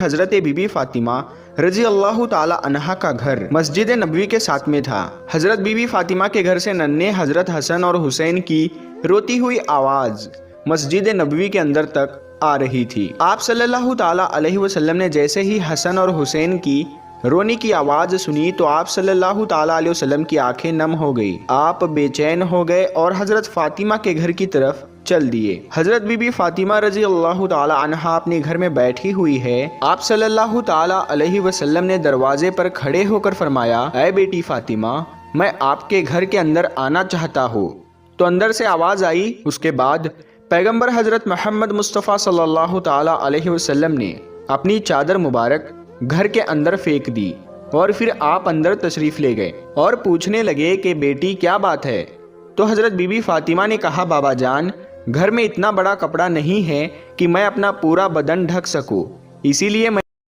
حضرت be be Fatima رضی اللہ تعالی عنہا کا گھر مسجد نبوی کے ساتھ میں تھا۔ حضرت بی بی فاطمہ کے گھر سے ننھے حضرت حسن اور حسین کی روتی ہوئی آواز مسجد نبوی کے اندر تک آ رہی تھی۔ آپ صلی اللہ تعالی علیہ وسلم نے جیسے ہی حسن اور حسین کی رونے کی آواز سنی تو آپ صلی اللہ تعالی علیہ وسلم کی آنکھیں نم ہو گئی۔ آپ بے چین ہو گئے اور حضرت فاطمہ کے گھر کی طرف چل دیے۔ حضرت بی بی فاطمہ رضی اللہ تعالی عنہا اپنے گھر میں بیٹھی ہوئی ہے۔ آپ صلی اللہ تعالی علیہ وسلم نے دروازے پر کھڑے ہو کر فرمایا، اے بیٹی فاطمہ، میں آپ کے گھر کے اندر آنا چاہتا ہوں۔ تو اندر سے آواز آئی۔ اس کے بعد پیغمبر حضرت محمد مصطفیٰ صلی اللہ تعالی علیہ وسلم نے اپنی چادر مبارک گھر کے اندر پھینک دی اور پھر آپ اندر تشریف لے گئے اور پوچھنے لگے کہ بیٹی کیا بات ہے؟ تو حضرت بی بی فاطمہ نے کہا، بابا جان، گھر میں اتنا بڑا کپڑا نہیں ہے کہ میں اپنا پورا بدن ڈھک سکوں، اسی لیے میں